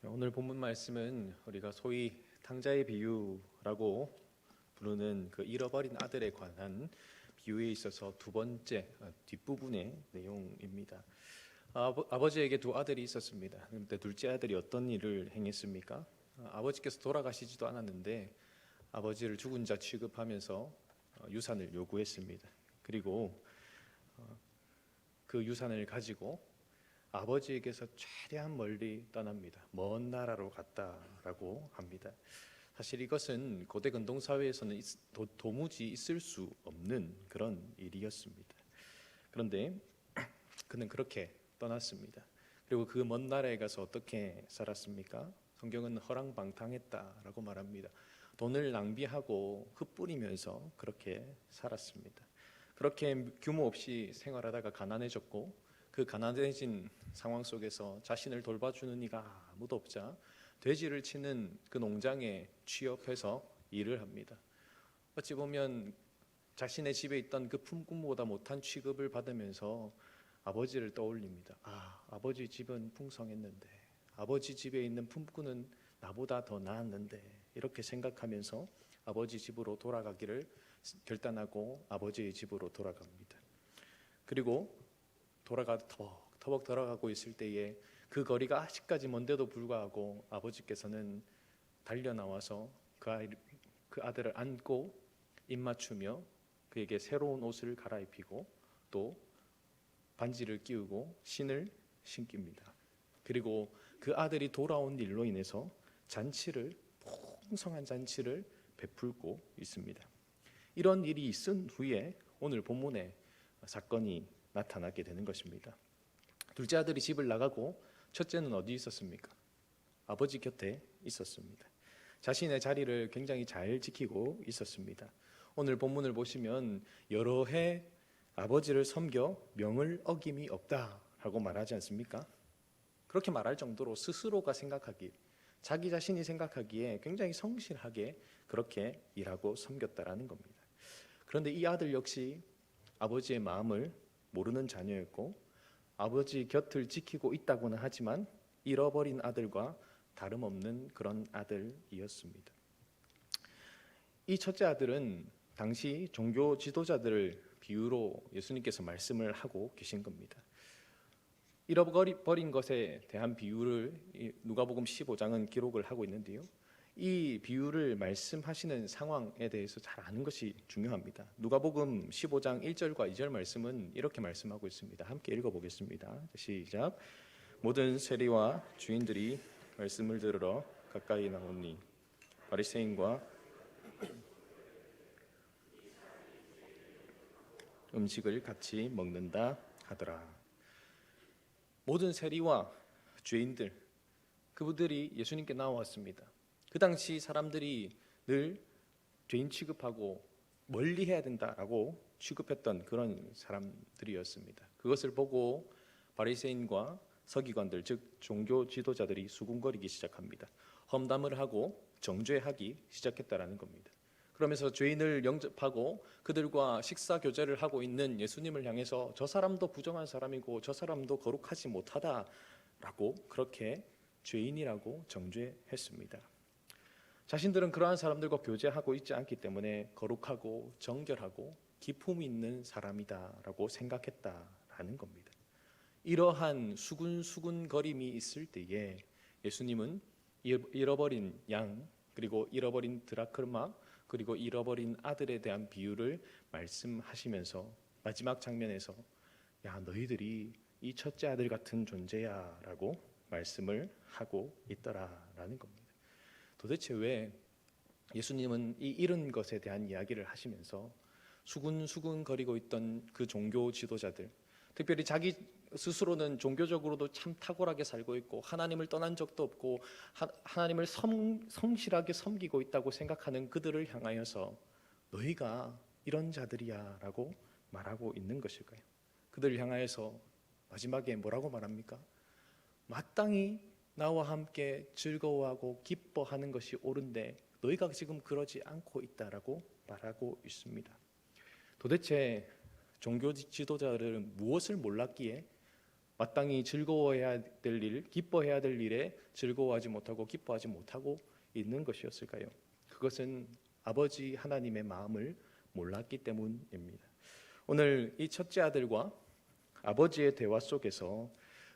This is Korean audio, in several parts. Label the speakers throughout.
Speaker 1: 오늘 본문 말씀은 우리가 소위 탕자의 비유라고 부르는 그 잃어버린 아들에 관한 비유에 있어서 두 번째 뒷부분의 내용입니다. 아버지에게 두 아들이 있었습니다. 그런데 둘째 아들이 어떤 일을 행했습니까? 아버지께서 돌아가시지도 않았는데 아버지를 죽은 자 취급하면서 유산을 요구했습니다. 그리고 그 유산을 가지고 아버지에게서 최대한 멀리 떠납니다. 먼 나라로 갔다라고 합니다. 사실 이것은 고대 근동 사회에서는 도무지 있을 수 없는 그런 일이었습니다. 그런데 그는 그렇게 떠났습니다. 그리고 그 먼 나라에 가서 어떻게 살았습니까? 성경은 허랑방탕했다라고 말합니다. 돈을 낭비하고 흩뿌리면서 그렇게 살았습니다. 그렇게 규모 없이 생활하다가 가난해졌고 그 가난해진 상황 속에서 자신을 돌봐주는 이가 아무도 없자 돼지를 치는 그 농장에 취업해서 일을 합니다. 어찌 보면 자신의 집에 있던 그 품꾼보다 못한 취급을 받으면서 아버지를 떠올립니다. 아버지 집은 풍성했는데, 아버지 집에 있는 품꾼은 나보다 더 나았는데, 이렇게 생각하면서 아버지 집으로 돌아가기를 결단하고 아버지의 집으로 돌아갑니다. 그리고 터벅터벅 돌아가고 있을 때에 그 거리가 아직까지 먼데도 불구하고 아버지께서는 달려 나와서 그 아들을 안고 입맞추며 그에게 새로운 옷을 갈아입히고 또 반지를 끼우고 신을 신깁니다. 그리고 그 아들이 돌아온 일로 인해서 풍성한 잔치를 베풀고 있습니다. 이런 일이 있은 후에 오늘 본문에 사건이 나타나게 되는 것입니다. 둘째 아들이 집을 나가고 첫째는 어디 있었습니까? 아버지 곁에 있었습니다. 자신의 자리를 굉장히 잘 지키고 있었습니다. 오늘 본문을 보시면 여러 해 아버지를 섬겨 명을 어김이 없다라고 말하지 않습니까? 그렇게 말할 정도로 스스로가 자기 자신이 생각하기에 굉장히 성실하게 그렇게 일하고 섬겼다라는 겁니다. 그런데 이 아들 역시 아버지의 마음을 모르는 자녀였고 아버지 곁을 지키고 있다고는 하지만 잃어버린 아들과 다름없는 그런 아들이었습니다. 이 첫째 아들은 당시 종교 지도자들을 비유로 예수님께서 말씀을 하고 계신 겁니다. 잃어버린 것에 대한 비유를 누가복음 15장은 기록을 하고 있는데요. 이 비유를 말씀하시는 상황에 대해서 잘 아는 것이 중요합니다. 누가복음 15장 1절과 2절 말씀은 이렇게 말씀하고 있습니다. 함께 읽어보겠습니다. 시작. 모든 세리와 주인들이 말씀을 들으러 가까이 나오니 바리새인과 음식을 같이 먹는다 하더라. 모든 세리와 죄인들, 그분들이 예수님께 나왔습니다. 그 당시 사람들이 늘 죄인 취급하고 멀리 해야 된다라고 취급했던 그런 사람들이었습니다. 그것을 보고 바리새인과 서기관들, 즉 종교 지도자들이 수군거리기 시작합니다. 험담을 하고 정죄하기 시작했다라는 겁니다. 그러면서 죄인을 영접하고 그들과 식사 교제를 하고 있는 예수님을 향해서 저 사람도 부정한 사람이고 저 사람도 거룩하지 못하다라고 그렇게 죄인이라고 정죄했습니다. 자신들은 그러한 사람들과 교제하고 있지 않기 때문에 거룩하고 정결하고 기품 있는 사람이다라고 생각했다라는 겁니다. 이러한 수군수군거림이 있을 때에 예수님은 잃어버린 양, 그리고 잃어버린 드라크마, 그리고 잃어버린 아들에 대한 비유를 말씀하시면서 마지막 장면에서 야, 너희들이 이 첫째 아들 같은 존재야 라고 말씀을 하고 있더라라는 겁니다. 도대체 왜 예수님은 이 잃은 것에 대한 이야기를 하시면서 수군수군거리고 있던 그 종교 지도자들, 특별히 자기 스스로는 종교적으로도 참 탁월하게 살고 있고 하나님을 떠난 적도 없고 하나님을 성실하게 섬기고 있다고 생각하는 그들을 향하여서 너희가 이런 자들이야 라고 말하고 있는 것일까요? 그들을 향하여서 마지막에 뭐라고 말합니까? 마땅히 나와 함께 즐거워하고 기뻐하는 것이 옳은데 너희가 지금 그러지 않고 있다라고 말하고 있습니다. 도대체 종교 지도자들은 무엇을 몰랐기에 마땅히 즐거워해야 될 일, 기뻐해야 될 일에 즐거워하지 못하고 기뻐하지 못하고 있는 것이었을까요? 그것은 아버지 하나님의 마음을 몰랐기 때문입니다. 오늘 이 첫째 아들과 아버지의 대화 속에서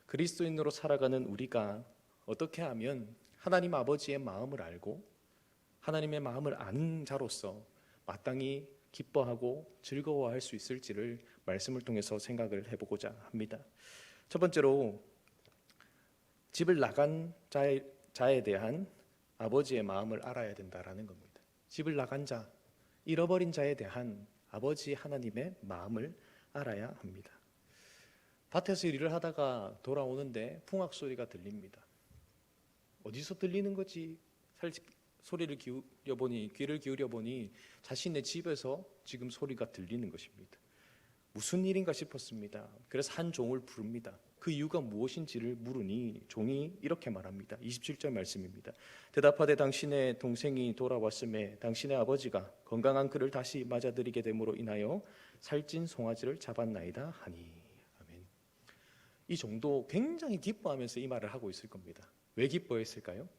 Speaker 1: 그리스도인으로 살아가는 우리가 어떻게 하면 하나님 아버지의 마음을 알고 하나님의 마음을 아는 자로서 마땅히 기뻐하고 즐거워할 수 있을지를 말씀을 통해서 생각을 해보고자 합니다. 첫 번째로 집을 나간 자에 대한 아버지의 마음을 알아야 된다라는 겁니다. 집을 나간 자, 잃어버린 자에 대한 아버지 하나님의 마음을 알아야 합니다. 밭에서 일을 하다가 돌아오는데 풍악 소리가 들립니다. 어디서 들리는 거지? 소리를 귀를 기울여 보니 자신의 집에서 지금 소리가 들리는 것입니다. 무슨 일인가 싶었습니다. 그래서 한 종을 부릅니다. 그 이유가 무엇인지를 물으니 종이 이렇게 말합니다. 27절 말씀입니다. 대답하되 당신의 동생이 돌아왔음에 당신의 아버지가 건강한 그를 다시 맞아들이게 됨으로 인하여 살찐 송아지를 잡았나이다 하니. 아멘. 이 종도 굉장히 기뻐하면서 이 말을 하고 있을 겁니다. 왜 기뻐했을까요?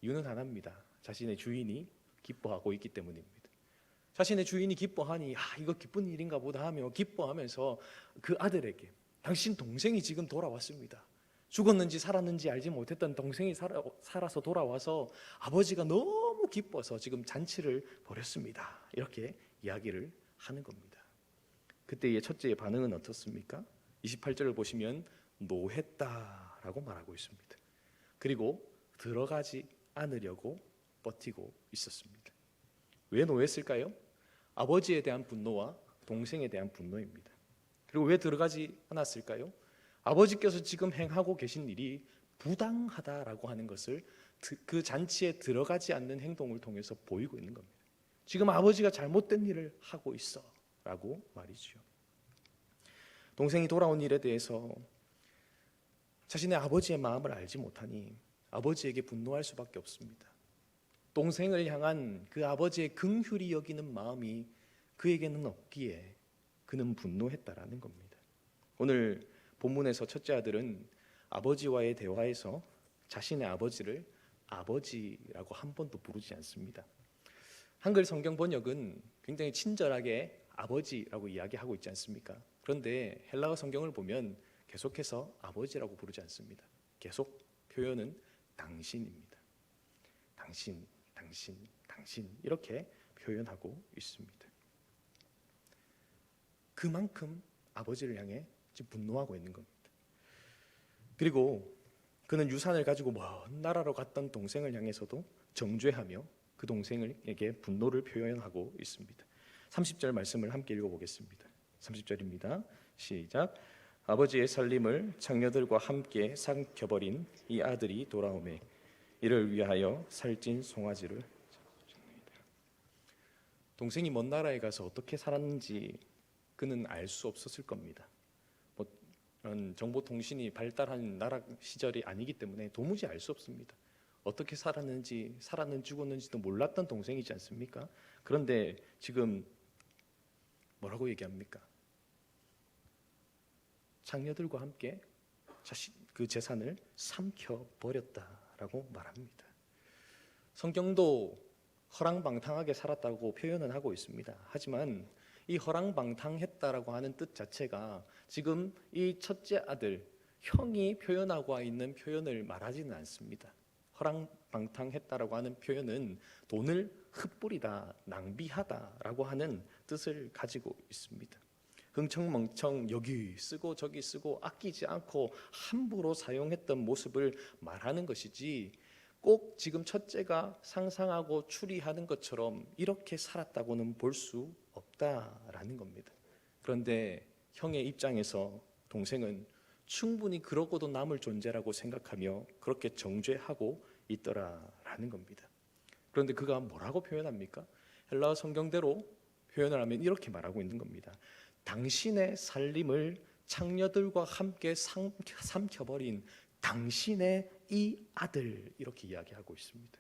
Speaker 1: 이유는 하나입니다. 자신의 주인이 기뻐하고 있기 때문입니다. 자신의 주인이 기뻐하니 이거 기쁜 일인가 보다 하며 기뻐하면서 그 아들에게 당신 동생이 지금 돌아왔습니다. 죽었는지 살았는지 알지 못했던 동생이 살아서 돌아와서 아버지가 너무 기뻐서 지금 잔치를 벌였습니다. 이렇게 이야기를 하는 겁니다. 그때의 첫째의 반응은 어떻습니까? 28절을 보시면 노했다라고 말하고 있습니다. 그리고 들어가지 않으려고 버티고 있었습니다. 왜 노했을까요? 아버지에 대한 분노와 동생에 대한 분노입니다. 그리고 왜 들어가지 않았을까요? 아버지께서 지금 행하고 계신 일이 부당하다라고 하는 것을 그 잔치에 들어가지 않는 행동을 통해서 보이고 있는 겁니다. 지금 아버지가 잘못된 일을 하고 있어 라고 말이죠. 동생이 돌아온 일에 대해서 자신의 아버지의 마음을 알지 못하니 아버지에게 분노할 수밖에 없습니다. 동생을 향한 그 아버지의 긍휼히 여기는 마음이 그에게는 없기에 그는 분노했다라는 겁니다. 오늘 본문에서 첫째 아들은 아버지와의 대화에서 자신의 아버지를 아버지라고 한 번도 부르지 않습니다. 한글 성경 번역은 굉장히 친절하게 아버지라고 이야기하고 있지 않습니까? 그런데 헬라어 성경을 보면 계속해서 아버지라고 부르지 않습니다. 계속 표현은 당신입니다. 당신, 당신, 당신 이렇게 표현하고 있습니다. 그만큼 아버지를 향해 지금 분노하고 있는 겁니다. 그리고 그는 유산을 가지고 먼 나라로 갔던 동생을 향해서도 정죄하며 그 동생에게 분노를 표현하고 있습니다. 30절 말씀을 함께 읽어보겠습니다. 30절입니다. 시작. 아버지의 살림을 장녀들과 함께 삼켜버린 이 아들이 돌아오매 이를 위하여 살찐 송아지를 잡았습니다. 동생이 먼 나라에 가서 어떻게 살았는지 그는 알 수 없었을 겁니다. 정보통신이 발달한 나라 시절이 아니기 때문에 도무지 알 수 없습니다. 어떻게 살았는지 죽었는지도 몰랐던 동생이지 않습니까? 그런데 지금 뭐라고 얘기합니까? 장녀들과 함께 그 재산을 삼켜버렸다라고 말합니다. 성경도 허랑방탕하게 살았다고 표현은 하고 있습니다. 하지만 이 허랑방탕했다라고 하는 뜻 자체가 지금 이 첫째 아들 형이 표현하고 있는 표현을 말하지는 않습니다. 허랑방탕했다라고 하는 표현은 돈을 흩뿌리다, 낭비하다라고 하는 뜻을 가지고 있습니다. 흥청멍청 여기 쓰고 저기 쓰고 아끼지 않고 함부로 사용했던 모습을 말하는 것이지 꼭 지금 첫째가 상상하고 추리하는 것처럼 이렇게 살았다고는 볼 수 없다라는 겁니다. 그런데 형의 입장에서 동생은 충분히 그러고도 남을 존재라고 생각하며 그렇게 정죄하고 있더라라는 겁니다. 그런데 그가 뭐라고 표현합니까? 헬라어 성경대로 표현을 하면 이렇게 말하고 있는 겁니다. 당신의 살림을 장녀들과 함께 삼켜버린 당신의 이 아들 이렇게 이야기하고 있습니다.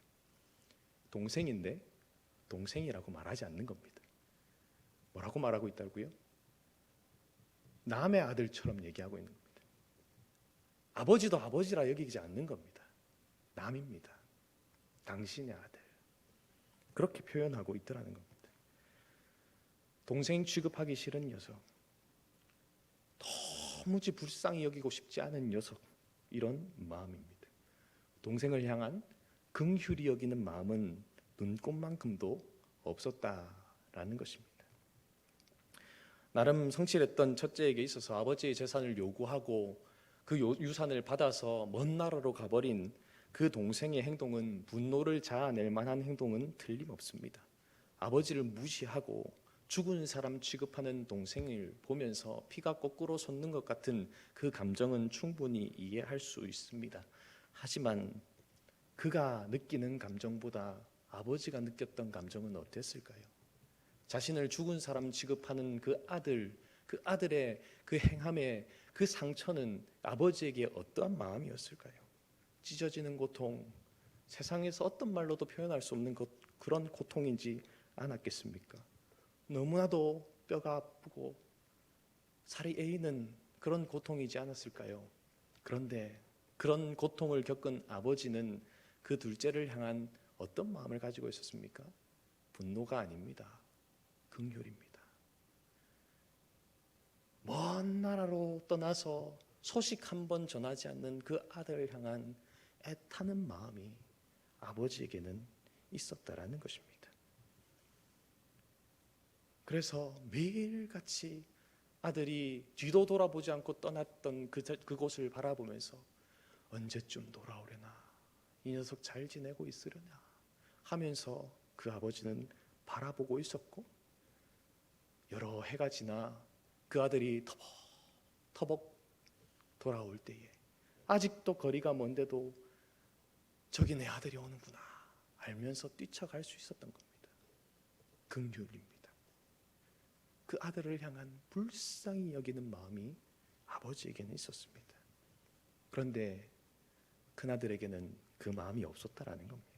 Speaker 1: 동생인데 동생이라고 말하지 않는 겁니다. 뭐라고 말하고 있다고요? 남의 아들처럼 얘기하고 있는 겁니다. 아버지도 아버지라 여기지 않는 겁니다. 남입니다. 당신의 아들. 그렇게 표현하고 있더라는 겁니다. 동생 취급하기 싫은 녀석, 도무지 불쌍히 여기고 싶지 않은 녀석, 이런 마음입니다. 동생을 향한 긍휼히 여기는 마음은 눈꼽만큼도 없었다라는 것입니다. 나름 성실했던 첫째에게 있어서 아버지의 재산을 요구하고 그 유산을 받아서 먼 나라로 가버린 그 동생의 행동은 분노를 자아낼 만한 행동은 틀림없습니다. 아버지를 무시하고 죽은 사람 취급하는 동생을 보면서 피가 거꾸로 솟는 것 같은 그 감정은 충분히 이해할 수 있습니다. 하지만 그가 느끼는 감정보다 아버지가 느꼈던 감정은 어땠을까요? 자신을 죽은 사람 취급하는 그 아들의 그 행함의 그 상처는 아버지에게 어떠한 마음이었을까요? 찢어지는 고통, 세상에서 어떤 말로도 표현할 수 없는 그런 고통이지 않았겠습니까? 너무나도 뼈가 아프고 살이 에이는 그런 고통이지 않았을까요? 그런데 그런 고통을 겪은 아버지는 그 둘째를 향한 어떤 마음을 가지고 있었습니까? 분노가 아닙니다. 긍휼입니다. 먼 나라로 떠나서 소식 한 번 전하지 않는 그 아들을 향한 애타는 마음이 아버지에게는 있었다라는 것입니다. 그래서 매일같이 아들이 뒤도 돌아보지 않고 떠났던 그곳을 바라보면서 언제쯤 돌아오려나, 이 녀석 잘 지내고 있으려나 하면서 그 아버지는 바라보고 있었고, 여러 해가 지나 그 아들이 터벅터벅 돌아올 때에 아직도 거리가 먼데도 저기 내 아들이 오는구나 알면서 뛰쳐갈 수 있었던 겁니다. 긍휼입니다. 그 아들을 향한 불쌍히 여기는 마음이 아버지에게는 있었습니다. 그런데 큰아들에게는 그 마음이 없었다라는 겁니다.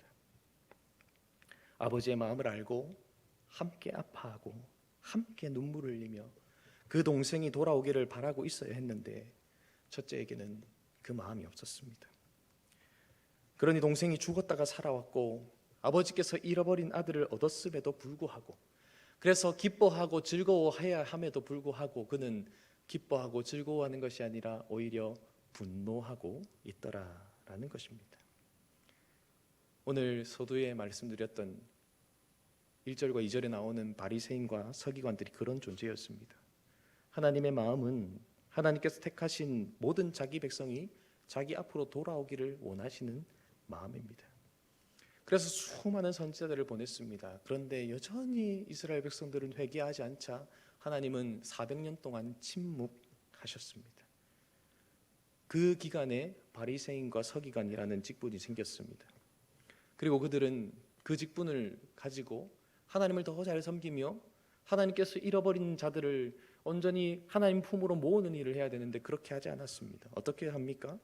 Speaker 1: 아버지의 마음을 알고 함께 아파하고 함께 눈물을 흘리며 그 동생이 돌아오기를 바라고 있어야 했는데 첫째에게는 그 마음이 없었습니다. 그러니 동생이 죽었다가 살아왔고 아버지께서 잃어버린 아들을 얻었음에도 불구하고, 그래서 기뻐하고 즐거워해야 함에도 불구하고 그는 기뻐하고 즐거워하는 것이 아니라 오히려 분노하고 있더라라는 것입니다. 오늘 서두에 말씀드렸던 1절과 2절에 나오는 바리새인과 서기관들이 그런 존재였습니다. 하나님의 마음은 하나님께서 택하신 모든 자기 백성이 자기 앞으로 돌아오기를 원하시는 마음입니다. 그래서 수많은 선지자들을 보냈습니다. 그런데 여전히 이스라엘 백성들은 회개하지 않자 하나님은 400년 동안 침묵하셨습니다. 그 기간에 바리새인과 서기관이라는 직분이 생겼습니다. 그리고 그들은 그 직분을 가지고 하나님을 더 잘 섬기며 하나님께서 잃어버린 자들을 온전히 하나님 품으로 모으는 일을 해야 되는데 그렇게 하지 않았습니다. 어떻게 합니까?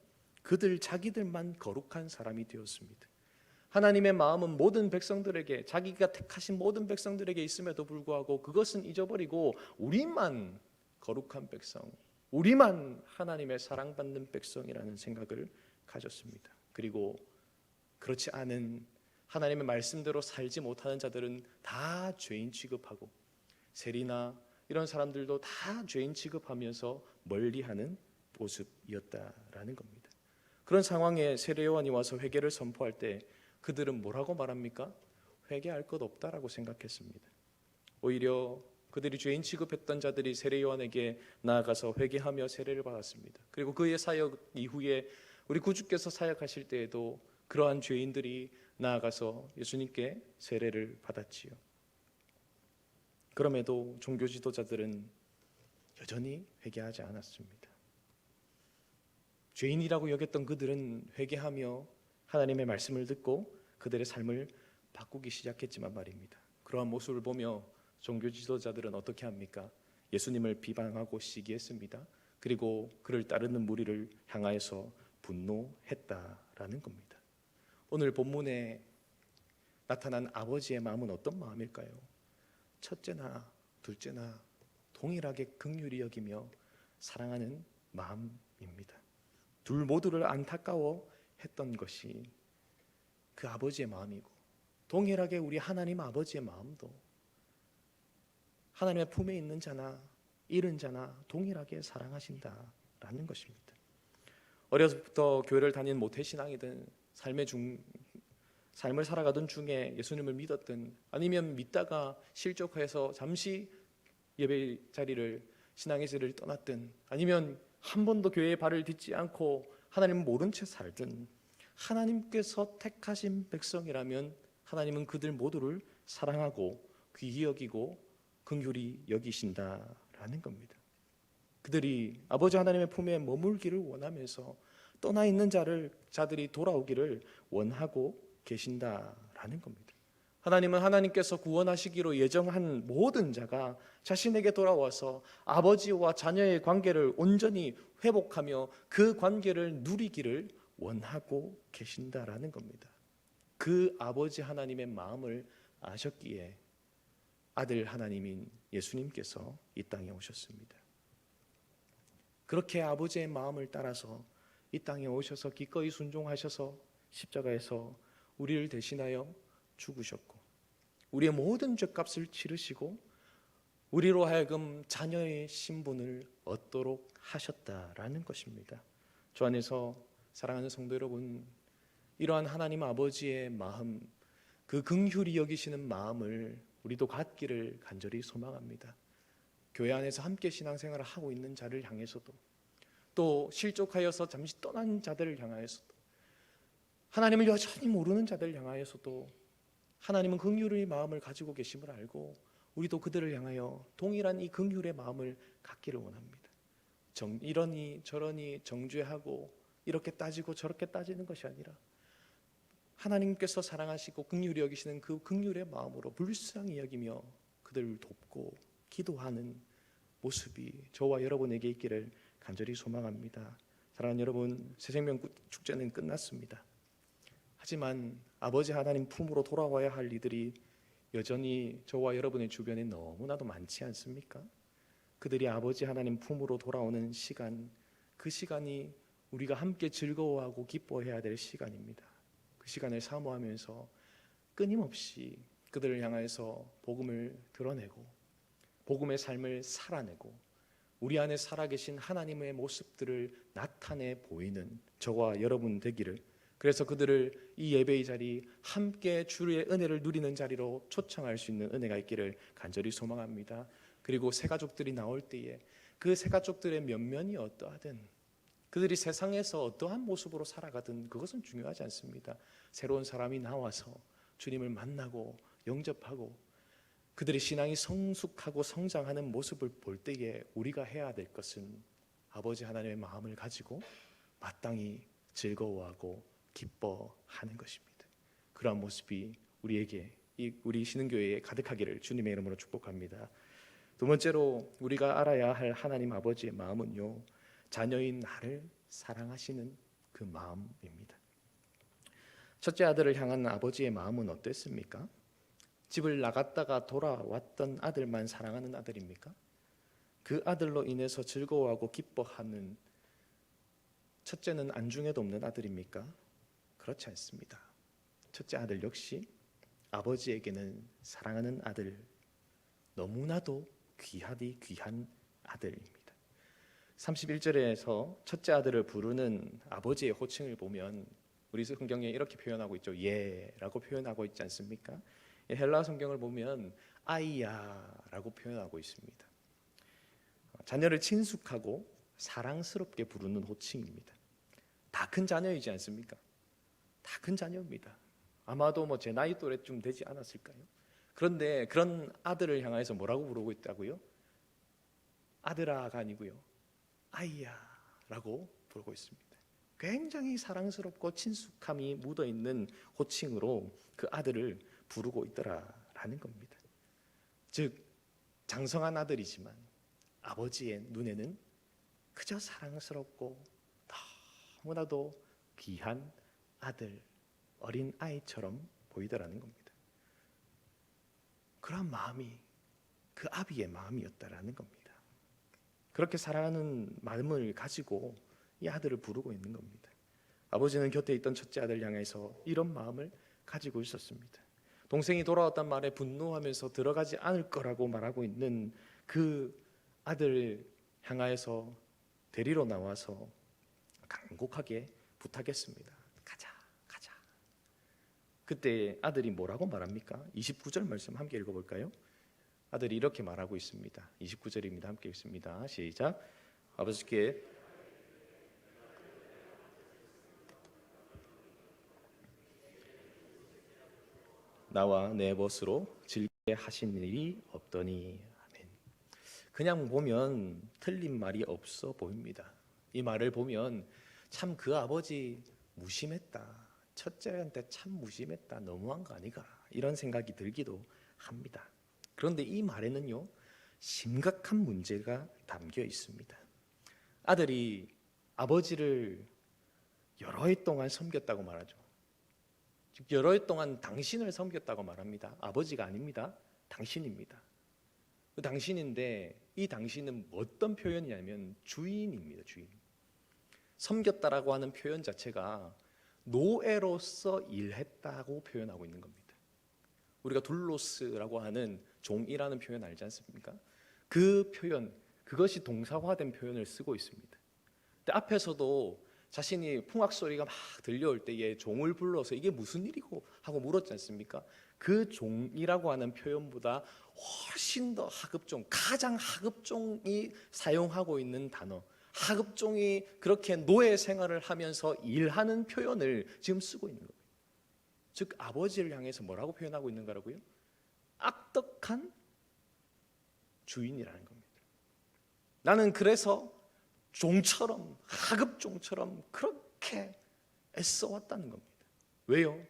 Speaker 1: 자기들만 거룩한 사람이 되었습니다. 하나님의 마음은 모든 백성들에게, 자기가 택하신 모든 백성들에게 있음에도 불구하고 그것은 잊어버리고 우리만 거룩한 백성, 우리만 하나님의 사랑받는 백성이라는 생각을 가졌습니다. 그리고 그렇지 않은 하나님의 말씀대로 살지 못하는 자들은 다 죄인 취급하고, 세리나 이런 사람들도 다 죄인 취급하면서 멀리하는 모습이었다라는 겁니다. 그런 상황에 세례요한이 와서 회개를 선포할 때 그들은 뭐라고 말합니까? 회개할 것 없다라고 생각했습니다. 오히려 그들이 죄인 취급했던 자들이 세례요한에게 나아가서 회개하며 세례를 받았습니다. 그리고 그의 사역 이후에 우리 구주께서 사역하실 때에도 그러한 죄인들이 나아가서 예수님께 세례를 받았지요. 그럼에도 종교 지도자들은 여전히 회개하지 않았습니다. 죄인이라고 여겼던 그들은 회개하며 하나님의 말씀을 듣고 그들의 삶을 바꾸기 시작했지만 말입니다. 그러한 모습을 보며 종교 지도자들은 어떻게 합니까? 예수님을 비방하고 시기했습니다. 그리고 그를 따르는 무리를 향하여서 분노했다라는 겁니다. 오늘 본문에 나타난 아버지의 마음은 어떤 마음일까요? 첫째나 둘째나 동일하게 긍휼히 여기며 사랑하는 마음입니다. 둘 모두를 안타까워했던 것이 그 아버지의 마음이고, 동일하게 우리 하나님 아버지의 마음도 하나님의 품에 있는 자나 잃은 자나 동일하게 사랑하신다라는 것입니다. 어려서부터 교회를 다닌 모태신앙이든 삶을 살아가던 중에 예수님을 믿었든, 아니면 믿다가 실족해서 잠시 예배 자리를, 신앙의 자리를 떠났든, 아니면 한 번도 교회에 발을 딛지 않고 하나님을 모른 채 살든, 하나님께서 택하신 백성이라면 하나님은 그들 모두를 사랑하고 귀히 여기고 긍휼히 여기신다라는 겁니다. 그들이 아버지 하나님의 품에 머물기를 원하면서 떠나 있는 자들이 돌아오기를 원하고 계신다라는 겁니다. 하나님은 하나님께서 구원하시기로 예정한 모든 자가 자신에게 돌아와서 아버지와 자녀의 관계를 온전히 회복하며 그 관계를 누리기를 원하고 계신다라는 겁니다. 그 아버지 하나님의 마음을 아셨기에 아들 하나님인 예수님께서 이 땅에 오셨습니다. 그렇게 아버지의 마음을 따라서 이 땅에 오셔서 기꺼이 순종하셔서 십자가에서 우리를 대신하여 죽으셨고, 우리의 모든 죄값을 치르시고 우리로 하여금 자녀의 신분을 얻도록 하셨다라는 것입니다. 주 안에서 사랑하는 성도 여러분, 이러한 하나님 아버지의 마음, 그 긍휼히 여기시는 마음을 우리도 갖기를 간절히 소망합니다. 교회 안에서 함께 신앙생활을 하고 있는 자를 향해서도, 또 실족하여서 잠시 떠난 자들을 향하여서도, 하나님을 여전히 모르는 자들을 향하여서도 하나님은 긍휼의 마음을 가지고 계심을 알고 우리도 그들을 향하여 동일한 이 긍휼의 마음을 갖기를 원합니다. 이러니 저러니 정죄하고 이렇게 따지고 저렇게 따지는 것이 아니라 하나님께서 사랑하시고 긍휼히 여기시는 그 긍휼의 마음으로 불쌍히 여기며 그들을 돕고 기도하는 모습이 저와 여러분에게 있기를 간절히 소망합니다. 사랑하는 여러분, 새생명 축제는 끝났습니다. 하지만 아버지 하나님 품으로 돌아와야 할 이들이 여전히 저와 여러분의 주변에 너무나도 많지 않습니까? 그들이 아버지 하나님 품으로 돌아오는 시간, 그 시간이 우리가 함께 즐거워하고 기뻐해야 될 시간입니다. 그 시간을 사모하면서 끊임없이 그들을 향해서 복음을 드러내고 복음의 삶을 살아내고 우리 안에 살아계신 하나님의 모습들을 나타내 보이는 저와 여러분 되기를, 그래서 그들을 이 예배의 자리, 함께 주의 은혜를 누리는 자리로 초청할 수 있는 은혜가 있기를 간절히 소망합니다. 그리고 새 가족들이 나올 때에 그 새 가족들의 면면이 어떠하든, 그들이 세상에서 어떠한 모습으로 살아가든 그것은 중요하지 않습니다. 새로운 사람이 나와서 주님을 만나고 영접하고 그들의 신앙이 성숙하고 성장하는 모습을 볼 때에 우리가 해야 될 것은 아버지 하나님의 마음을 가지고 마땅히 즐거워하고 기뻐하는 것입니다. 그러한 모습이 우리에게, 우리 신흥교회에 가득하기를 주님의 이름으로 축복합니다. 두 번째로 우리가 알아야 할 하나님 아버지의 마음은요, 자녀인 나를 사랑하시는 그 마음입니다. 첫째 아들을 향한 아버지의 마음은 어땠습니까? 집을 나갔다가 돌아왔던 아들만 사랑하는 아들입니까? 그 아들로 인해서 즐거워하고 기뻐하는 첫째는 안중에도 없는 아들입니까? 그렇지 않습니다. 첫째 아들 역시 아버지에게는 사랑하는 아들, 너무나도 귀하디 귀한 아들입니다. 31절에서 첫째 아들을 부르는 아버지의 호칭을 보면 우리 성경에 이렇게 표현하고 있죠. 예라고 표현하고 있지 않습니까? 헬라 성경을 보면 아이야라고 표현하고 있습니다. 자녀를 친숙하고 사랑스럽게 부르는 호칭입니다. 다 큰 자녀이지 않습니까? 다 큰 자녀입니다. 아마도 제 나이 또래쯤 되지 않았을까요? 그런데 그런 아들을 향해서 뭐라고 부르고 있다고요? 아들아가 아니고요, 아이야라고 부르고 있습니다. 굉장히 사랑스럽고 친숙함이 묻어있는 호칭으로 그 아들을 부르고 있더라라는 겁니다. 즉 장성한 아들이지만 아버지의 눈에는 그저 사랑스럽고 너무나도 귀한 아들, 어린 아이처럼 보이더라는 겁니다. 그런 마음이 그 아비의 마음이었다라는 겁니다. 그렇게 사랑하는 마음을 가지고 이 아들을 부르고 있는 겁니다. 아버지는 곁에 있던 첫째 아들 향해서 이런 마음을 가지고 있었습니다. 동생이 돌아왔단 말에 분노하면서 들어가지 않을 거라고 말하고 있는 그 아들을 향하여서 데리러 나와서 간곡하게 부탁했습니다. 가자, 가자. 그때 아들이 뭐라고 말합니까? 29절 말씀 함께 읽어볼까요? 아들이 이렇게 말하고 있습니다. 29절입니다. 함께 읽습니다. 시작. 아버지께 나와 내 벗으로 즐기게 하신 일이 없더니. 아멘. 그냥 보면 틀린 말이 없어 보입니다. 이 말을 보면 참 그 아버지 무심했다, 첫째한테 참 무심했다, 너무한 거 아니가, 이런 생각이 들기도 합니다. 그런데 이 말에는요, 심각한 문제가 담겨 있습니다. 아들이 아버지를 여러 해 동안 섬겼다고 말하죠. 즉 여러 해 동안 당신을 섬겼다고 말합니다. 아버지가 아닙니다. 당신입니다. 그 당신인데 이 당신은 어떤 표현이냐면 주인입니다. 주인. 섬겼다라고 하는 표현 자체가 노예로서 일했다고 표현하고 있는 겁니다. 우리가 둘로스라고 하는 종이라는 표현 알지 않습니까? 그 표현, 그것이 동사화된 표현을 쓰고 있습니다. 근데 앞에서도 자신이 풍악 소리가 막 들려올 때에 종을 불러서 이게 무슨 일이고 하고 물었지 않습니까? 그 종이라고 하는 표현보다 훨씬 더 하급종, 가장 하급종이 사용하고 있는 단어, 하급종이 그렇게 노예 생활을 하면서 일하는 표현을 지금 쓰고 있는 거예요. 즉 아버지를 향해서 뭐라고 표현하고 있는 거라고요? 악덕한 주인이라는 겁니다. 나는 그래서 종처럼, 하급종처럼 그렇게 애써왔다는 겁니다. 왜요?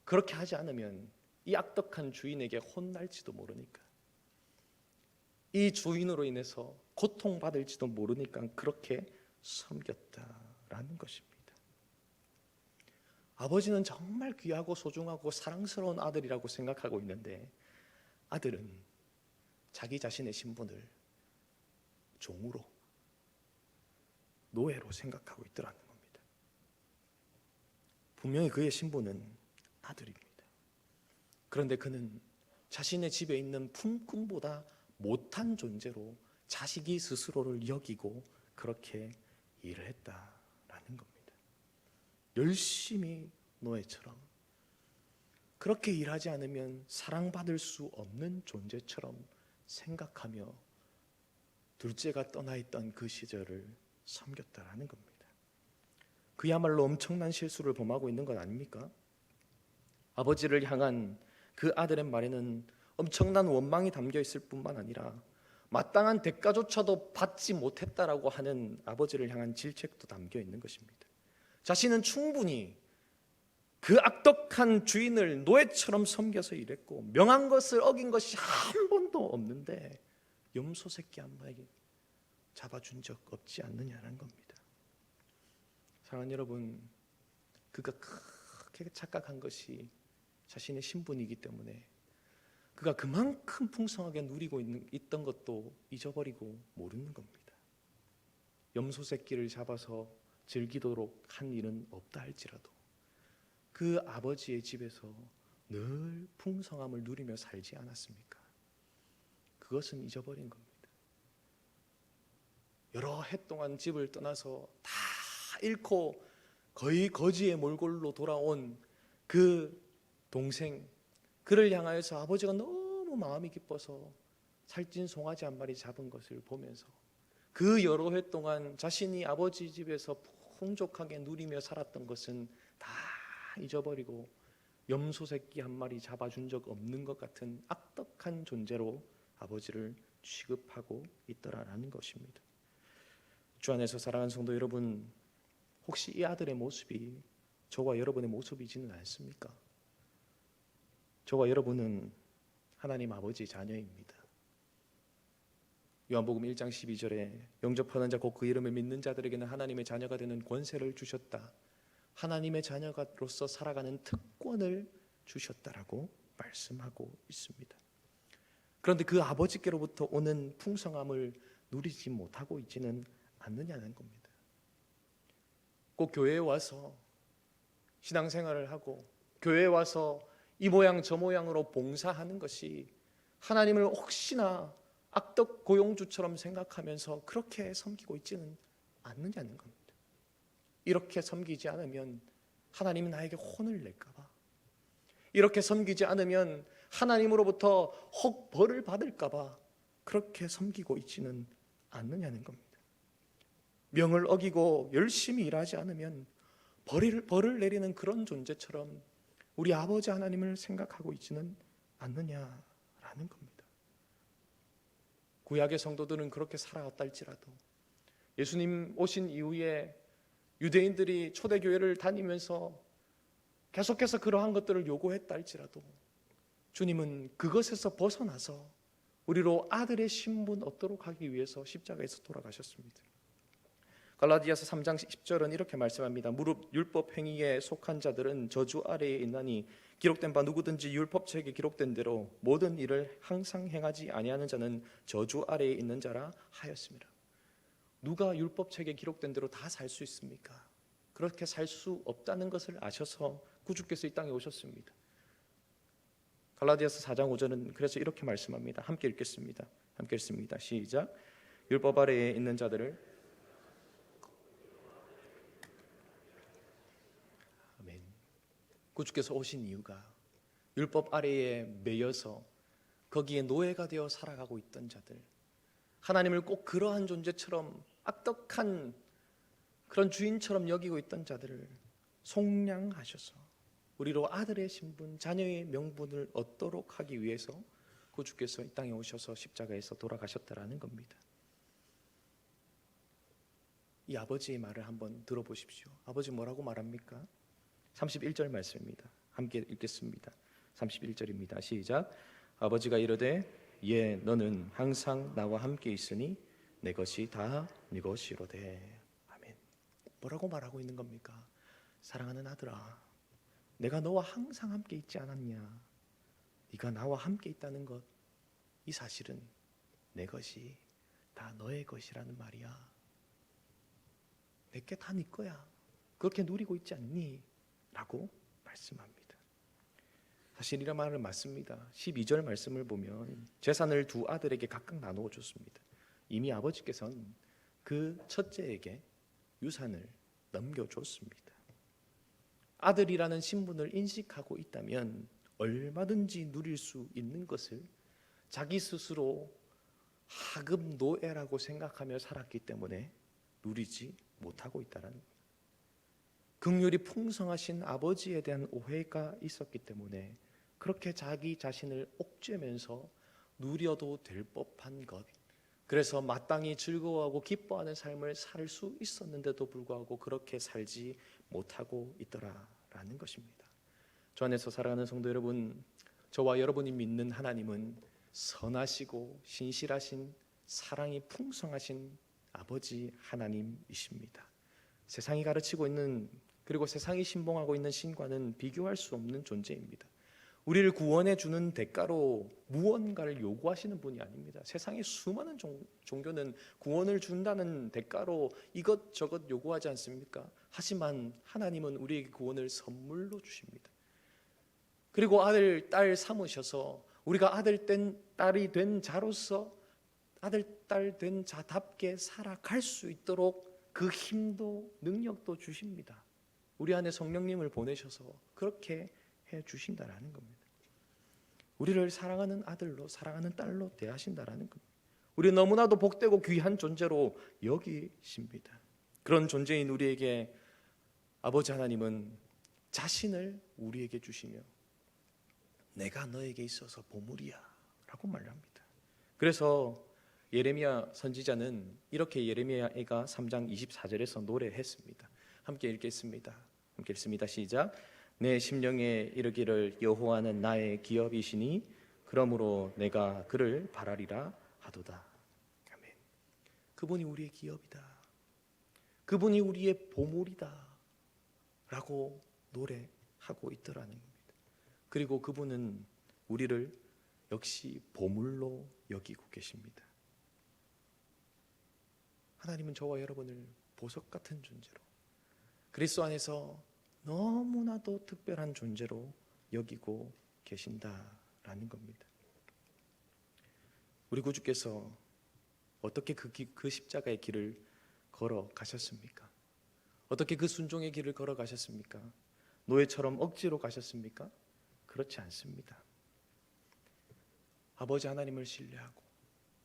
Speaker 1: 그렇게 하지 않으면 이 악덕한 주인에게 혼날지도 모르니까, 이 주인으로 인해서 고통받을지도 모르니까 그렇게 섬겼다라는 것입니다. 아버지는 정말 귀하고 소중하고 사랑스러운 아들이라고 생각하고 있는데 아들은 자기 자신의 신분을 종으로, 노예로 생각하고 있더라는 겁니다. 분명히 그의 신분은 아들입니다. 그런데 그는 자신의 집에 있는 품꾼보다 못한 존재로 자식이 스스로를 여기고 그렇게 일을 했다라는 겁니다. 열심히 노예처럼, 그렇게 일하지 않으면 사랑받을 수 없는 존재처럼 생각하며 둘째가 떠나 있던 그 시절을 섬겼다라는 겁니다. 그야말로 엄청난 실수를 범하고 있는 것 아닙니까? 아버지를 향한 그 아들의 말에는 엄청난 원망이 담겨 있을 뿐만 아니라 마땅한 대가조차도 받지 못했다라고 하는 아버지를 향한 질책도 담겨 있는 것입니다. 자신은 충분히 그 악덕한 주인을 노예처럼 섬겨서 일했고 명한 것을 어긴 것이 한 번도 없는데 염소 새끼 한 마리 잡아준 적 없지 않느냐는 겁니다. 사랑하는 여러분, 그가 그렇게 착각한 것이 자신의 신분이기 때문에 그가 그만큼 풍성하게 누리고 있던 것도 잊어버리고 모르는 겁니다. 염소 새끼를 잡아서 즐기도록 한 일은 없다 할지라도 그 아버지의 집에서 늘 풍성함을 누리며 살지 않았습니까? 그것은 잊어버린 겁니다. 여러 해 동안 집을 떠나서 다 잃고 거의 거지의 몰골로 돌아온 그 동생, 그를 향하여서 아버지가 너무 마음이 기뻐서 살찐 송아지 한 마리 잡은 것을 보면서 그 여러 해 동안 자신이 아버지 집에서 풍족하게 누리며 살았던 것은 다 잊어버리고 염소 새끼 한 마리 잡아준 적 없는 것 같은 악덕한 존재로 아버지를 취급하고 있더라라는 것입니다. 주 안에서 사랑하는 성도 여러분, 혹시 이 아들의 모습이 저와 여러분의 모습이지는 않습니까? 저와 여러분은 하나님 아버지의 자녀입니다. 요한복음 1장 12절에 영접하는 자 곧 그 이름을 믿는 자들에게는 하나님의 자녀가 되는 권세를 주셨다, 하나님의 자녀로서 살아가는 특권을 주셨다라고 말씀하고 있습니다. 그런데 그 아버지께로부터 오는 풍성함을 누리지 못하고 있지는 않느냐는 겁니다. 꼭 교회에 와서 신앙생활을 하고 교회에 와서 이 모양 저 모양으로 봉사하는 것이 하나님을 혹시나 악덕 고용주처럼 생각하면서 그렇게 섬기고 있지는 않느냐는 겁니다. 이렇게 섬기지 않으면 하나님이 나에게 혼을 낼까 봐, 이렇게 섬기지 않으면 하나님으로부터 혹 벌을 받을까 봐 그렇게 섬기고 있지는 않느냐는 겁니다. 명을 어기고 열심히 일하지 않으면 벌을 내리는 그런 존재처럼 우리 아버지 하나님을 생각하고 있지는 않느냐라는 겁니다. 구약의 성도들은 그렇게 살아왔다 할지라도 예수님 오신 이후에 유대인들이 초대교회를 다니면서 계속해서 그러한 것들을 요구했다 할지라도 주님은 그것에서 벗어나서 우리로 아들의 신분 얻도록 하기 위해서 십자가에서 돌아가셨습니다. 갈라디아서 3장 10절은 이렇게 말씀합니다. 무릇 율법 행위에 속한 자들은 저주 아래에 있나니 기록된 바 누구든지 율법책에 기록된 대로 모든 일을 항상 행하지 아니하는 자는 저주 아래에 있는 자라 하였습니다. 누가 율법책에 기록된 대로 다 살 수 있습니까? 그렇게 살 수 없다는 것을 아셔서 구주께서 이 땅에 오셨습니다. 갈라디아서 4장 5절은 그래서 이렇게 말씀합니다. 함께 읽겠습니다. 함께 읽습니다. 시작. 율법 아래에 있는 자들을 아멘. 구주께서 오신 이유가 율법 아래에 매여서 거기에 노예가 되어 살아가고 있던 자들, 하나님을 꼭 그러한 존재처럼 악덕한 그런 주인처럼 여기고 있던 자들을 속량하셔서 우리로 아들의 신분, 자녀의 명분을 얻도록 하기 위해서 구주께서 이 땅에 오셔서 십자가에서 돌아가셨다라는 겁니다. 이 아버지의 말을 한번 들어보십시오. 아버지 뭐라고 말합니까? 31절 말씀입니다. 함께 읽겠습니다. 31절입니다. 시작. 아버지가 이르되 예 너는 항상 나와 함께 있으니 내 것이 다 네 것이로되. 아멘. 뭐라고 말하고 있는 겁니까? 사랑하는 아들아, 내가 너와 항상 함께 있지 않았냐? 네가 나와 함께 있다는 것, 이 사실은 내 것이 다 너의 것이라는 말이야. 내게 다 네 거야. 그렇게 누리고 있지 않니? 라고 말씀합니다. 사실 이런 말은 맞습니다. 12절 말씀을 보면 재산을 두 아들에게 각각 나누어 줬습니다. 이미 아버지께서는 그 첫째에게 유산을 넘겨줬습니다. 아들이라는 신분을 인식하고 있다면 얼마든지 누릴 수 있는 것을 자기 스스로 하급 노예라고 생각하며 살았기 때문에 누리지 못하고 있다는 겁니다. 긍휼이 풍성하신 아버지에 대한 오해가 있었기 때문에 그렇게 자기 자신을 옥죄면서 누려도 될 법한 것, 그래서 마땅히 즐거워하고 기뻐하는 삶을 살 수 있었는데도 불구하고 그렇게 살지 못하고 있더라라는 것입니다. 저 안에서 살아가는 성도 여러분, 저와 여러분이 믿는 하나님은 선하시고 신실하신 사랑이 풍성하신 아버지 하나님이십니다. 세상이 가르치고 있는, 그리고 세상이 신봉하고 있는 신과는 비교할 수 없는 존재입니다. 우리를 구원해 주는 대가로 무언가를 요구하시는 분이 아닙니다. 세상의 수많은 종교는 구원을 준다는 대가로 이것저것 요구하지 않습니까? 하지만 하나님은 우리에게 구원을 선물로 주십니다. 그리고 아들, 딸 삼으셔서 우리가 아들, 딸이 된 자로서 아들, 딸 된 자답게 살아갈 수 있도록 그 힘도 능력도 주십니다. 우리 안에 성령님을 보내셔서 그렇게 해 주신다라는 겁니다. 우리를 사랑하는 아들로, 사랑하는 딸로 대하신다라는 겁니다. 우리 너무나도 복되고 귀한 존재로 여기십니다. 그런 존재인 우리에게 아버지 하나님은 자신을 우리에게 주시며 내가 너에게 있어서 보물이야 라고 말합니다. 그래서 예레미야 선지자는 이렇게 예레미야가 3장 24절에서 노래했습니다. 함께 읽겠습니다. 함께 읽습니다. 시작. 내 심령에 이르기를 여호와는 나의 기업이시니 그러므로 내가 그를 바라리라 하도다. 아멘. 그분이 우리의 기업이다. 그분이 우리의 보물이다 라고 노래하고 있더라는 겁니다. 그리고 그분은 우리를 역시 보물로 여기고 계십니다. 하나님은 저와 여러분을 보석 같은 존재로, 그리스도 안에서 너무나도 특별한 존재로 여기고 계신다라는 겁니다. 우리 구주께서 어떻게 그 십자가의 길을 걸어가셨습니까? 어떻게 그 순종의 길을 걸어가셨습니까? 노예처럼 억지로 가셨습니까? 그렇지 않습니다. 아버지 하나님을 신뢰하고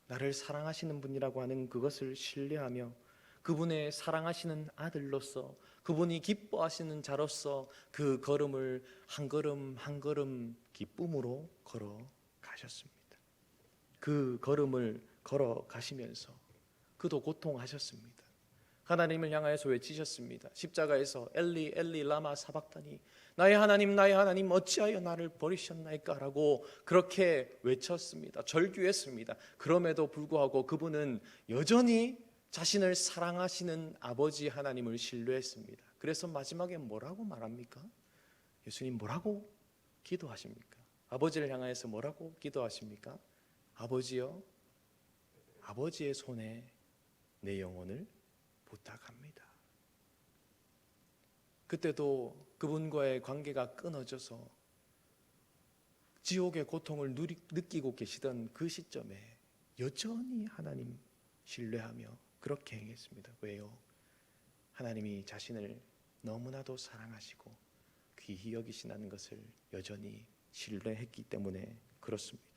Speaker 1: 나를 사랑하시는 분이라고 하는 그것을 신뢰하며 그분의 사랑하시는 아들로서, 그분이 기뻐하시는 자로서 그 걸음을 한 걸음 한 걸음 기쁨으로 걸어가셨습니다. 그 걸음을 걸어가시면서 그도 고통하셨습니다. 하나님을 향하여서 외치셨습니다. 십자가에서 엘리 엘리 라마 사박다니, 나의 하나님 어찌하여 나를 버리셨나이까 라고 그렇게 외쳤습니다. 절규했습니다. 그럼에도 불구하고 그분은 여전히 자신을 사랑하시는 아버지 하나님을 신뢰했습니다. 그래서 마지막에 뭐라고 말합니까? 예수님 뭐라고 기도하십니까? 아버지를 향하여서 뭐라고 기도하십니까? 아버지여, 아버지의 손에 내 영혼을 부탁합니다. 그때도 그분과의 관계가 끊어져서 지옥의 고통을 느끼고 계시던 그 시점에 여전히 하나님 신뢰하며 그렇게 행했습니다. 왜요? 하나님이 자신을 너무나도 사랑하시고 귀히 여기시는 것을 여전히 신뢰했기 때문에 그렇습니다.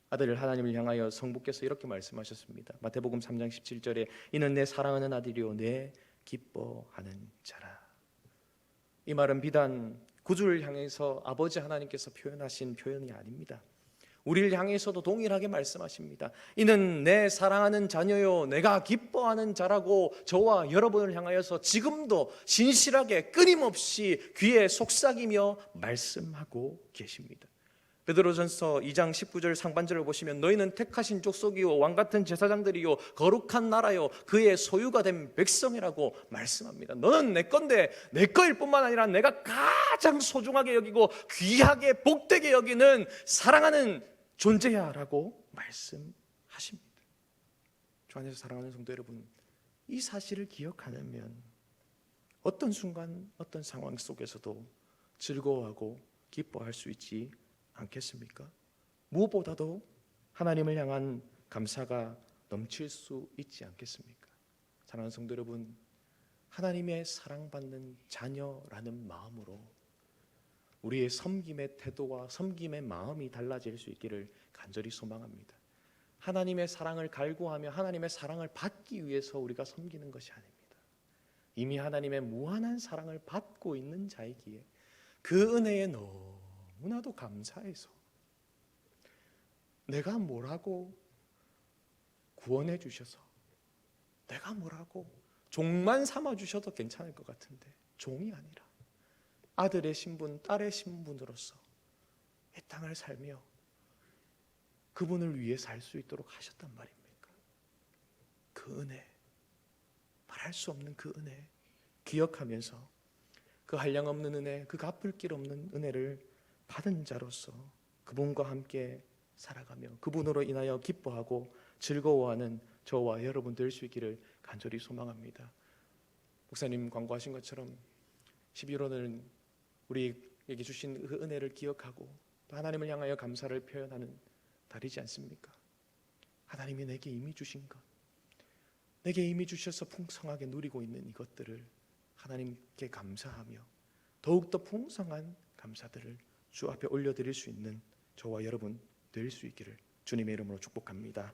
Speaker 1: 아들 하나님을 향하여 성부께서 이렇게 말씀하셨습니다. 마태복음 3장 17절에 이는 내 사랑하는 아들이요 내 기뻐하는 자라. 이 말은 비단 구주를 향해서 아버지 하나님께서 표현하신 표현이 아닙니다. 우리를 향해서도 동일하게 말씀하십니다. 이는 내 사랑하는 자녀요 내가 기뻐하는 자라고 저와 여러분을 향하여서 지금도 신실하게 끊임없이 귀에 속삭이며 말씀하고 계십니다. 베드로전서 2장 19절 상반절을 보시면 너희는 택하신 족속이요 왕같은 제사장들이요 거룩한 나라요 그의 소유가 된 백성이라고 말씀합니다. 너는 내 건데 내 거일 뿐만 아니라 내가 가장 소중하게 여기고 귀하게 복되게 여기는 사랑하는 존재야 라고 말씀하십니다. 주 안에서 사랑하는 성도 여러분, 이 사실을 기억하면 어떤 순간 어떤 상황 속에서도 즐거워하고 기뻐할 수 있지 않겠습니까? 무엇보다도 하나님을 향한 감사가 넘칠 수 있지 않겠습니까? 사랑하는 성도 여러분, 하나님의 사랑받는 자녀라는 마음으로 우리의 섬김의 태도와 섬김의 마음이 달라질 수 있기를 간절히 소망합니다. 하나님의 사랑을 갈구하며 하나님의 사랑을 받기 위해서 우리가 섬기는 것이 아닙니다. 이미 하나님의 무한한 사랑을 받고 있는 자이기에 그 은혜에 너무나도 감사해서 내가 뭐라고 구원해 주셔서 내가 뭐라고 종만 삼아 주셔도 괜찮을 것 같은데 종이 아니라 아들의 신분, 딸의 신분으로서 이 땅을 살며 그분을 위해 살 수 있도록 하셨단 말입니까? 그 은혜, 말할 수 없는 그 은혜 기억하면서 그 한량없는 은혜, 그 갚을 길 없는 은혜를 받은 자로서 그분과 함께 살아가며 그분으로 인하여 기뻐하고 즐거워하는 저와 여러분 될 수 있기를 간절히 소망합니다. 목사님 광고하신 것처럼 11월은 우리에게 주신 그 은혜를 기억하고 또 하나님을 향하여 감사를 표현하는 달이지 않습니까? 하나님이 내게 이미 주신 것, 내게 이미 주셔서 풍성하게 누리고 있는 이것들을 하나님께 감사하며 더욱더 풍성한 감사들을 주 앞에 올려드릴 수 있는 저와 여러분 될 수 있기를 주님의 이름으로 축복합니다.